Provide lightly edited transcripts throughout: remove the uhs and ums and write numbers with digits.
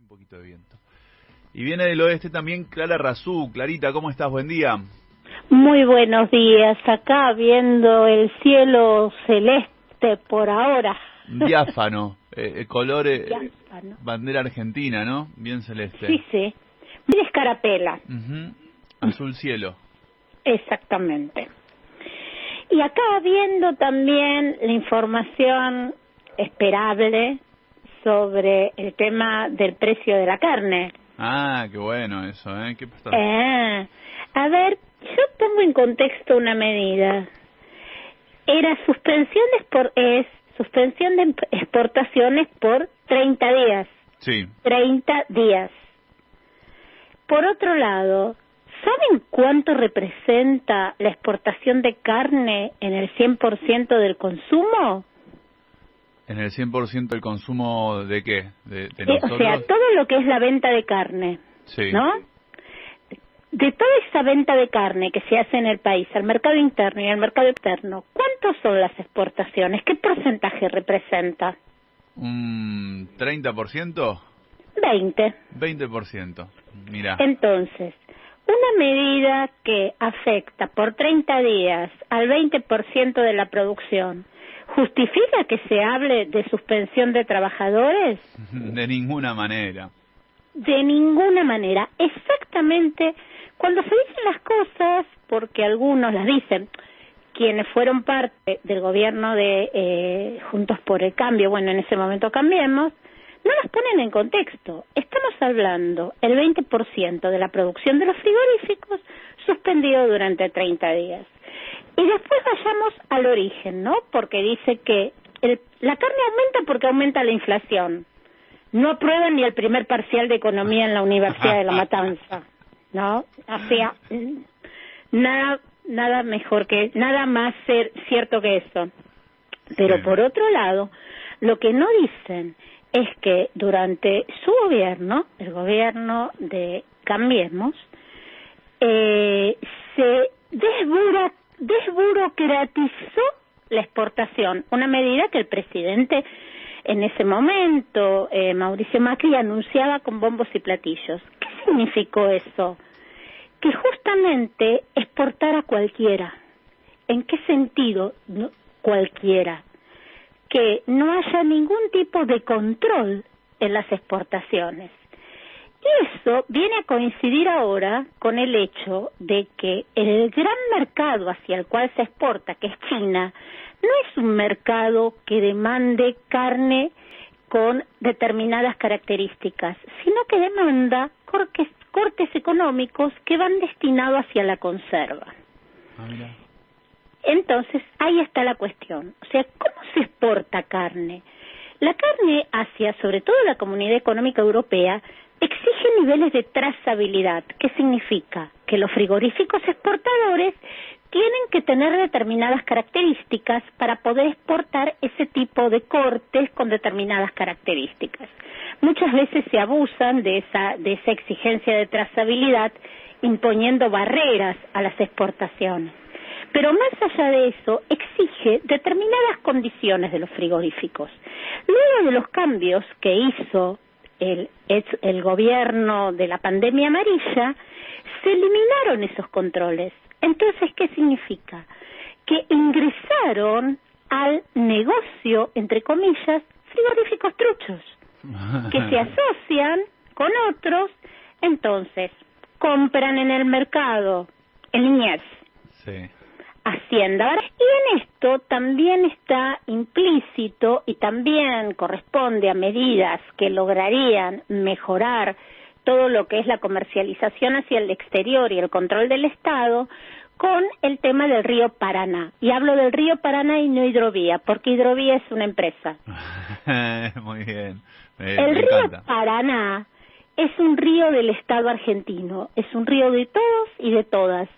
un poquito de viento. Y viene del oeste también Clara Razú. Clarita, ¿cómo estás? Buen día. Muy buenos días. Acá viendo el cielo celeste por ahora. Diáfano, color Diáfano. Bandera argentina, ¿no? Bien celeste. Sí, sí. Muy escarapela. Azul cielo. Exactamente. Y acá viendo también la información esperable sobre el tema del precio de la carne. Ah, qué bueno eso, ¿eh? ¿Qué pasó? A ver, yo pongo en contexto una medida. Era suspensión de exportaciones por 30 días. Sí. 30 días. Por otro lado, ¿saben cuánto representa la exportación de carne en el 100% del consumo? ¿En el 100% del consumo de qué? ¿De nosotros? O sea, todo lo que es la venta de carne, sí. ¿no? De toda esa venta de carne que se hace en el país, al mercado interno y al mercado externo, ¿cuántos son las exportaciones? ¿Qué porcentaje representa? ¿Un 30%? 20. 20%. Mira. Entonces, una medida que afecta por 30 días al 20% de la producción, ¿justifica que se hable de suspensión de trabajadores? De ninguna manera. De ninguna manera. Exactamente cuando se dicen las cosas, porque algunos las dicen, quienes fueron parte del gobierno de Juntos por el Cambio, bueno, en ese momento Cambiemos, no las ponen en contexto. Estamos hablando el 20% de la producción de los frigoríficos suspendido durante 30 días. Y después vayamos al origen, ¿no? Porque dice que la carne aumenta porque aumenta la inflación. No aprueban ni el primer parcial de economía en la Universidad de La Matanza, ¿no? O sea, nada más cierto que eso. Pero sí. por otro lado, lo que no dicen es que durante su gobierno, el gobierno de Cambiemos, se desburocratizó la exportación, una medida que el presidente en ese momento, Mauricio Macri, anunciaba con bombos y platillos. ¿Qué significó eso? Que justamente exportar a cualquiera. ¿En qué sentido cualquiera? Que no haya ningún tipo de control en las exportaciones. Y eso viene a coincidir ahora con el hecho de que el gran mercado hacia el cual se exporta, que es China, no es un mercado que demande carne con determinadas características, sino que demanda cortes económicos que van destinados hacia la conserva. Mira. Entonces, ahí está la cuestión. O sea, ¿cómo se exporta carne? La carne hacia, sobre todo la Comunidad Económica Europea, exige niveles de trazabilidad. ¿Qué significa? Que los frigoríficos exportadores tienen que tener determinadas características para poder exportar ese tipo de cortes con determinadas características. Muchas veces se abusan de esa exigencia de trazabilidad, imponiendo barreras a las exportaciones. Pero más allá de eso, exige determinadas condiciones de los frigoríficos. Luego de los cambios que hizo el gobierno de la pandemia amarilla, se eliminaron esos controles. Entonces, ¿qué significa? Que ingresaron al negocio, entre comillas, frigoríficos truchos, que se asocian con otros, entonces compran en el mercado, en Liniers, sí. Hacienda. Y en esto también está implícito y también corresponde a medidas que lograrían mejorar todo lo que es la comercialización hacia el exterior y el control del Estado con el tema del río Paraná. Y hablo del río Paraná y no Hidrovía, porque Hidrovía es una empresa. Muy bien. El río Paraná es un río del Estado argentino, es un río de todos y de todas.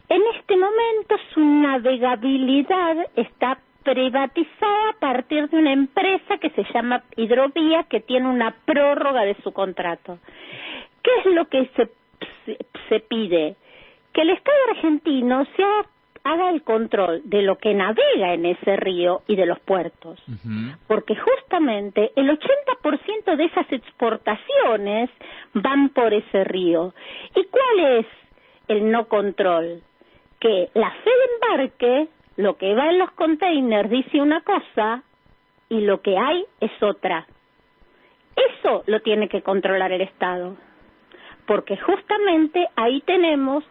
En este momento su navegabilidad está privatizada a partir de una empresa que se llama Hidrovía, que tiene una prórroga de su contrato. ¿Qué es lo que se pide? Que el Estado argentino se haga el control de lo que navega en ese río y de los puertos, porque justamente el 80% de esas exportaciones van por ese río. ¿Y cuál es el no control? Que la fe de embarque, lo que va en los containers dice una cosa y lo que hay es otra. Eso lo tiene que controlar el Estado, porque justamente ahí tenemos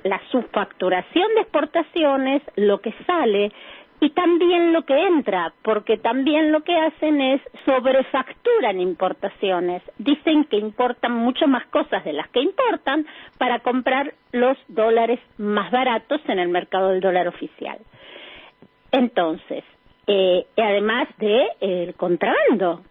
la subfacturación de exportaciones, lo que sale y también lo que entra, porque también lo que hacen es sobrefacturan importaciones. Dicen que importan mucho más cosas de las que importan para comprar los dólares más baratos en el mercado del dólar oficial. Entonces, además de el contrabando,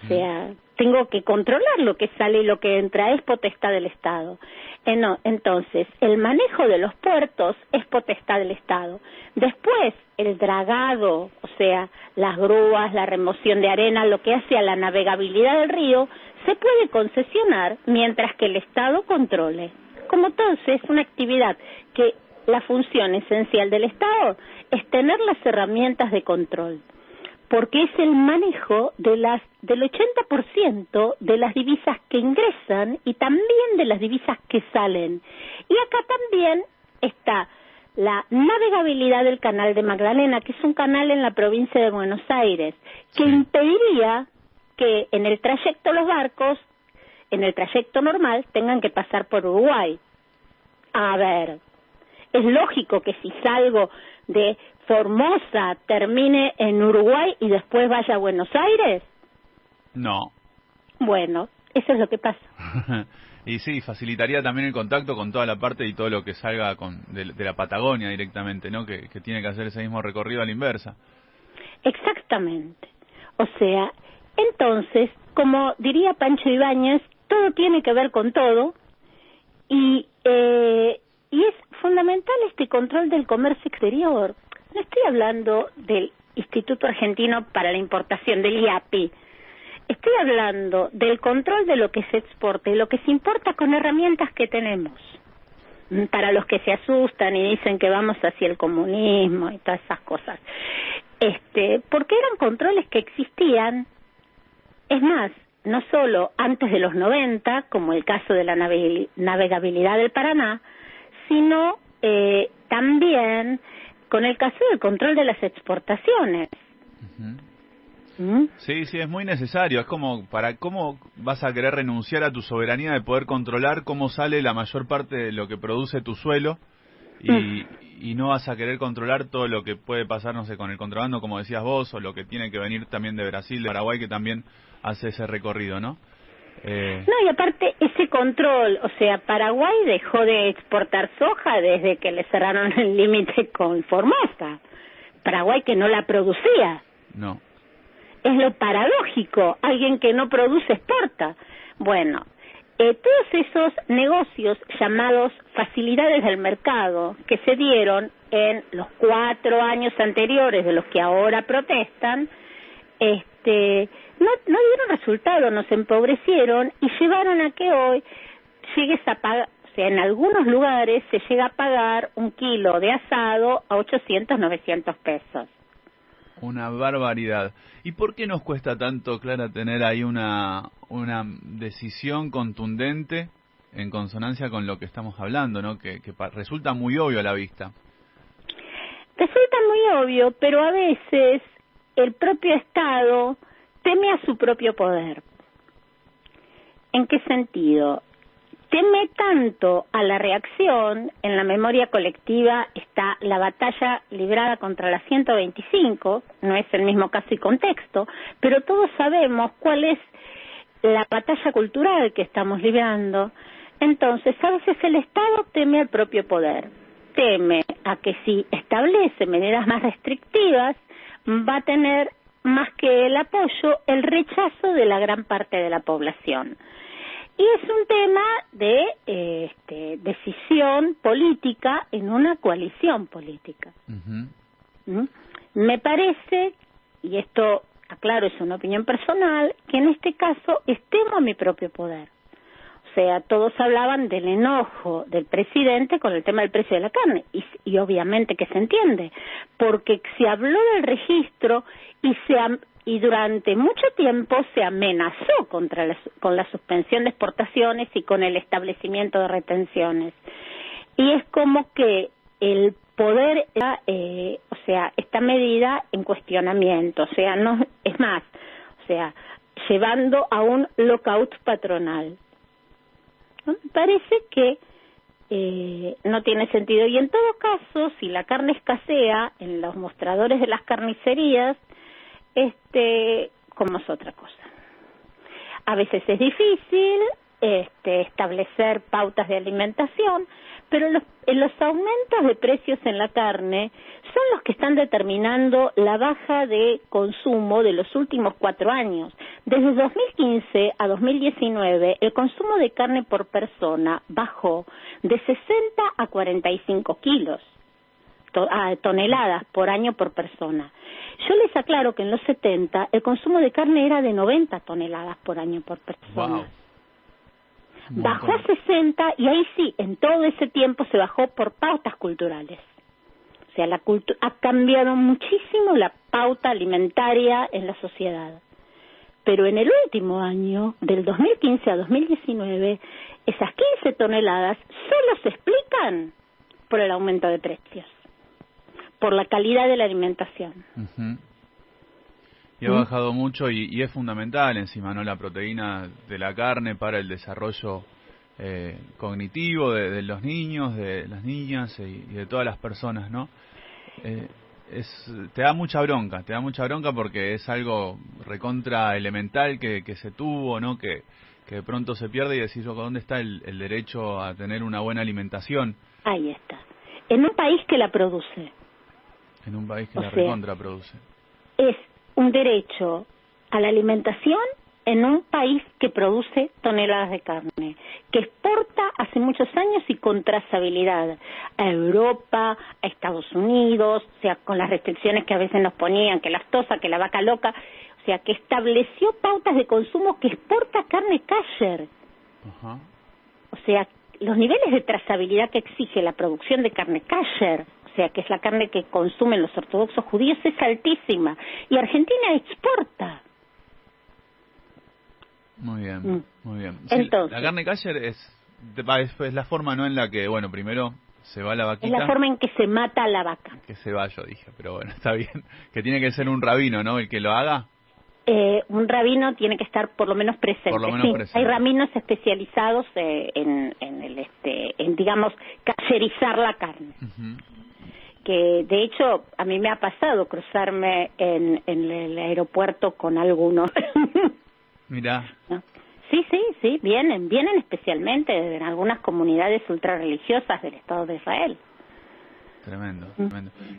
o sea, tengo que controlar lo que sale y lo que entra, es potestad del Estado. Entonces, el manejo de los puertos es potestad del Estado. Después, el dragado, o sea, las grúas, la remoción de arena, lo que hace a la navegabilidad del río, se puede concesionar mientras que el Estado controle. Como todo, es una actividad que la función esencial del Estado es tener las herramientas de control, porque es el manejo del 80% de las divisas que ingresan y también de las divisas que salen. Y acá también está la navegabilidad del canal de Magdalena, que es un canal en la provincia de Buenos Aires, que impediría que en el trayecto los barcos, en el trayecto normal, tengan que pasar por Uruguay. A ver, es lógico que si salgo de Formosa termine en Uruguay y después vaya a Buenos Aires. No. Bueno, eso es lo que pasa. Y sí, facilitaría también el contacto con toda la parte y todo lo que salga de la Patagonia directamente, ¿no? Que tiene que hacer ese mismo recorrido a la inversa. Exactamente. O sea, entonces, como diría Pancho Ibáñez, todo tiene que ver con todo y es fundamental este control del comercio exterior. No estoy hablando del Instituto Argentino para la Importación, del IAPI. Estoy hablando del control de lo que se exporta y lo que se importa con herramientas que tenemos. Para los que se asustan y dicen que vamos hacia el comunismo y todas esas cosas. Porque eran controles que existían, es más, no solo antes de los 90, como el caso de la navegabilidad del Paraná, sino también con el caso del control de las exportaciones. Sí, es muy necesario. Es como, ¿cómo vas a querer renunciar a tu soberanía de poder controlar cómo sale la mayor parte de lo que produce tu suelo y no vas a querer controlar todo lo que puede pasar, no sé, con el contrabando, como decías vos, o lo que tiene que venir también de Brasil, de Paraguay, que también hace ese recorrido, ¿no? No, y aparte ese control, o sea, Paraguay dejó de exportar soja desde que le cerraron el límite con Formosa. Paraguay que no la producía. No. Es lo paradójico, alguien que no produce exporta. Bueno, todos esos negocios llamados facilidades del mercado que se dieron en los 4 años anteriores de los que ahora protestan, no dieron resultado, nos empobrecieron y llevaron a que hoy llegues a pagar, o sea, en algunos lugares se llega a pagar un kilo de asado a 800, 900 pesos. Una barbaridad. ¿Y por qué nos cuesta tanto, Clara, tener ahí una decisión contundente en consonancia con lo que estamos hablando, ¿no? Que resulta muy obvio a la vista. Resulta muy obvio, pero a veces el propio Estado teme a su propio poder. ¿En qué sentido? Teme tanto a la reacción, en la memoria colectiva está la batalla librada contra la 125, no es el mismo caso y contexto, pero todos sabemos cuál es la batalla cultural que estamos librando. Entonces, a veces el Estado teme al propio poder, teme a que si establece medidas más restrictivas, va a tener más que el apoyo, el rechazo de la gran parte de la población. Y es un tema de decisión política en una coalición política. Me parece, y esto, aclaro, es una opinión personal, que en este caso temo a mi propio poder. O sea, todos hablaban del enojo del presidente con el tema del precio de la carne, y obviamente que se entiende, porque se habló del registro y durante mucho tiempo se amenazó con la suspensión de exportaciones y con el establecimiento de retenciones. Y es como que el poder, o sea, esta medida en cuestionamiento, o sea, no es más, o sea, llevando a un lockout patronal. Me parece que no tiene sentido. Y en todo caso, si la carne escasea en los mostradores de las carnicerías, como es otra cosa. A veces es difícil establecer pautas de alimentación, pero los aumentos de precios en la carne son los que están determinando la baja de consumo de los últimos 4 años. Desde 2015 a 2019, el consumo de carne por persona bajó de 60 a 45 kilos, toneladas por año por persona. Yo les aclaro que en los 70 el consumo de carne era de 90 toneladas por año por persona. Wow. Bajó a 60 y ahí sí, en todo ese tiempo se bajó por pautas culturales. O sea, ha cambiado muchísimo la pauta alimentaria en la sociedad. Pero en el último año, del 2015 a 2019, esas 15 toneladas solo se explican por el aumento de precios, por la calidad de la alimentación. Uh-huh. Y ha bajado mucho y es fundamental encima, ¿no? La proteína de la carne para el desarrollo cognitivo de los niños, de las niñas y de todas las personas, ¿no? Te da mucha bronca porque es algo recontra elemental que se tuvo, ¿no? Que de pronto se pierde y decís, ¿dónde está el derecho a tener una buena alimentación? Ahí está. En un país que la produce. En un país que la recontra produce. Es un derecho a la alimentación en un país que produce toneladas de carne, que exporta hace muchos años y con trazabilidad a Europa, a Estados Unidos, o sea, con las restricciones que a veces nos ponían, que las tosas, que la vaca loca, o sea, que estableció pautas de consumo, que exporta carne kosher. Uh-huh. O sea, los niveles de trazabilidad que exige la producción de carne kosher, o sea, que es la carne que consumen los ortodoxos judíos, es altísima. Y Argentina exporta. Muy bien, muy bien. Sí, entonces, la carne kosher es la forma, ¿no? En la que, bueno, primero se va la vaquita. Es la forma en que se mata a la vaca. Que se va, yo dije, pero bueno, está bien. Que tiene que ser un rabino, ¿no? El que lo haga. Un rabino tiene que estar por lo menos presente. Por lo menos presente. Hay rabinos especializados en digamos, kasherizar la carne. Uh-huh. Que de hecho a mí me ha pasado cruzarme en el aeropuerto con algunos. Mirá. ¿No? Sí, vienen especialmente de algunas comunidades ultrarreligiosas del Estado de Israel. Tremendo.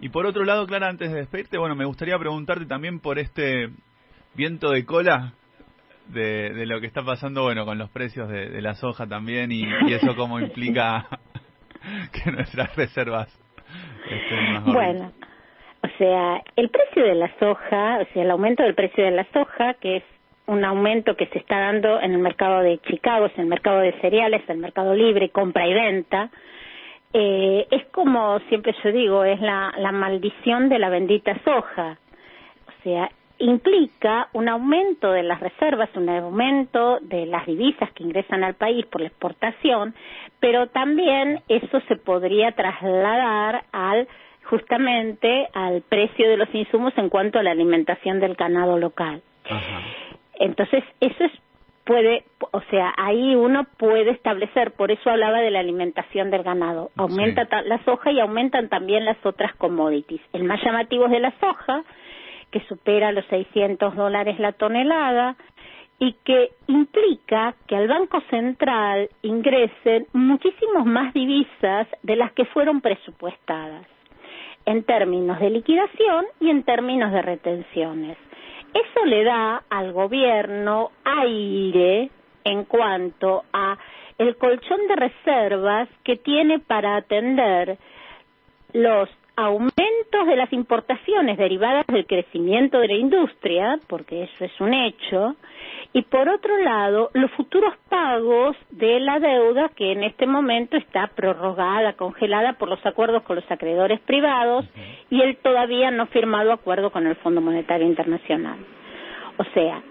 Y por otro lado, Clara, antes de despedirte, bueno, me gustaría preguntarte también por este viento de cola de lo que está pasando, bueno, con los precios de la soja también y eso cómo implica que nuestras reservas estén más bueno, o sea, el precio de la soja, o sea, el aumento del precio de la soja, que es un aumento que se está dando en el mercado de Chicago, es el mercado de cereales, el mercado libre, compra y venta, es como siempre yo digo, es la maldición de la bendita soja. O sea, implica un aumento de las reservas, un aumento de las divisas que ingresan al país por la exportación, pero también eso se podría trasladar justamente al precio de los insumos en cuanto a la alimentación del ganado local. Ajá. Entonces, ahí uno puede establecer, por eso hablaba de la alimentación del ganado. Aumenta la soja y aumentan también las otras commodities. El más llamativo es de la soja, que supera los $600 la tonelada, y que implica que al Banco Central ingresen muchísimos más divisas de las que fueron presupuestadas, en términos de liquidación y en términos de retenciones. Eso le da al gobierno aire en cuanto a el colchón de reservas que tiene para atender los aumentos aumentos de las importaciones derivadas del crecimiento de la industria, porque eso es un hecho, y por otro lado, los futuros pagos de la deuda que en este momento está prorrogada, congelada por los acuerdos con los acreedores privados y el todavía no firmado acuerdo con el Fondo Monetario Internacional. O sea,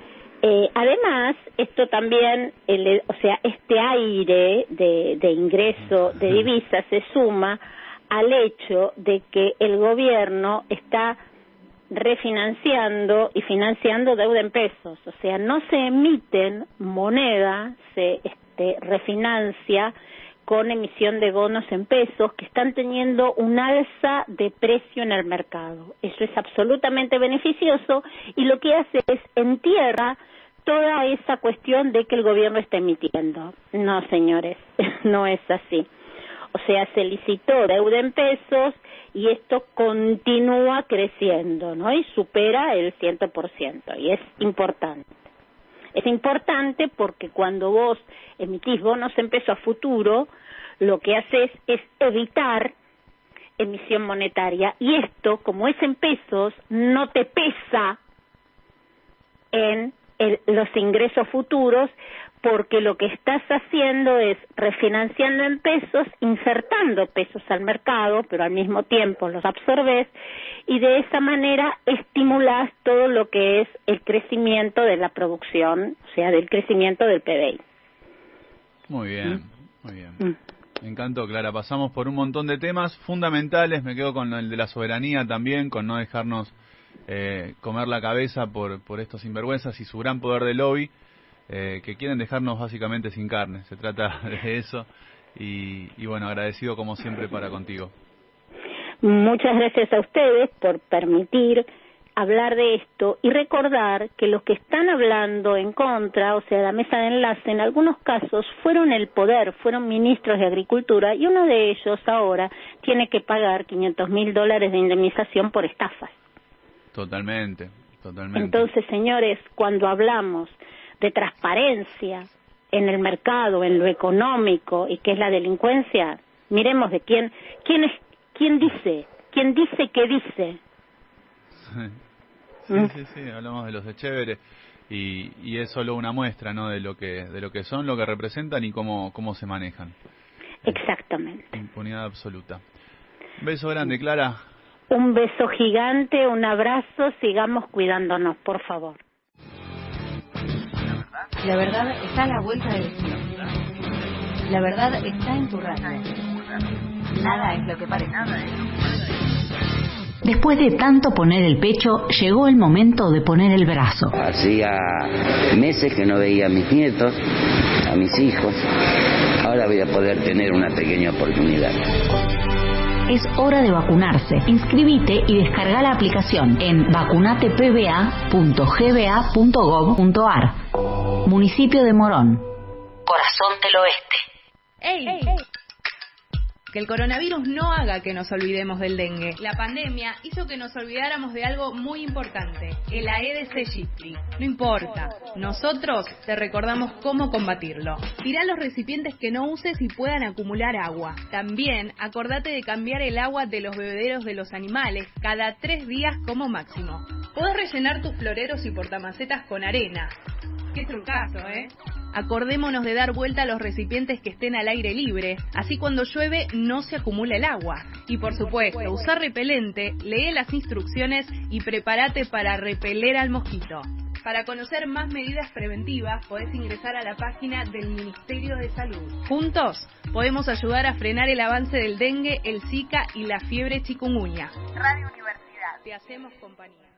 además, esto también, este aire de ingreso de divisas se suma al hecho de que el gobierno está refinanciando y financiando deuda en pesos, o sea, no se emiten moneda, se refinancia con emisión de bonos en pesos que están teniendo un alza de precio en el mercado. Eso es absolutamente beneficioso y lo que hace es entierra toda esa cuestión de que el gobierno está emitiendo. No, señores, no es así. O sea, se licitó deuda en pesos y esto continúa creciendo, ¿no? Y supera el 100%, y es importante. Es importante porque cuando vos emitís bonos en peso a futuro, lo que haces es evitar emisión monetaria, y esto, como es en pesos, no te pesa en los ingresos futuros, porque lo que estás haciendo es refinanciando en pesos, insertando pesos al mercado, pero al mismo tiempo los absorbes, y de esa manera estimulás todo lo que es el crecimiento de la producción, o sea, del crecimiento del PBI. Muy bien, muy bien. Me encantó, Clara. Pasamos por un montón de temas fundamentales. Me quedo con el de la soberanía también, con no dejarnos comer la cabeza por estos sinvergüenzas y su gran poder de lobby, que quieren dejarnos básicamente sin carne. Se trata de eso. Y bueno, agradecido como siempre para contigo. Muchas gracias a ustedes por permitir hablar de esto y recordar que los que están hablando en contra, o sea, la mesa de enlace, en algunos casos fueron el poder, fueron ministros de Agricultura, y uno de ellos ahora tiene que pagar $500.000 de indemnización por estafas. Totalmente, totalmente. Entonces, señores, cuando hablamos de transparencia en el mercado, en lo económico, y que es la delincuencia, miremos de quién dice que dice. Sí, hablamos de los Echevere y es solo una muestra, ¿no? de lo que son, lo que representan y cómo se manejan. Exactamente. Impunidad absoluta. Un beso grande, Clara. Un beso gigante, un abrazo, sigamos cuidándonos, por favor. La verdad está a la vuelta de la esquina. La verdad está en tu radio. Nada es lo que parece. Después de tanto poner el pecho, llegó el momento de poner el brazo. Hacía meses que no veía a mis nietos, a mis hijos. Ahora voy a poder tener una pequeña oportunidad. Es hora de vacunarse. Inscribite y descarga la aplicación en vacunatepba.gba.gov.ar. Municipio de Morón. Corazón del Oeste. ¡Ey! Que el coronavirus no haga que nos olvidemos del dengue. La pandemia hizo que nos olvidáramos de algo muy importante, el Aedes aegypti. No importa, nosotros te recordamos cómo combatirlo. Tirá los recipientes que no uses y puedan acumular agua. También acordate de cambiar el agua de los bebederos de los animales cada 3 días como máximo. Podés rellenar tus floreros y portamacetas con arena. Qué trucazo, ¿eh? Acordémonos de dar vuelta a los recipientes que estén al aire libre, así cuando llueve no se acumula el agua. Y por supuesto, usar repelente, lee las instrucciones y prepárate para repeler al mosquito. Para conocer más medidas preventivas, podés ingresar a la página del Ministerio de Salud. Juntos, podemos ayudar a frenar el avance del dengue, el Zika y la fiebre chikungunya. Radio Universidad. Te hacemos compañía.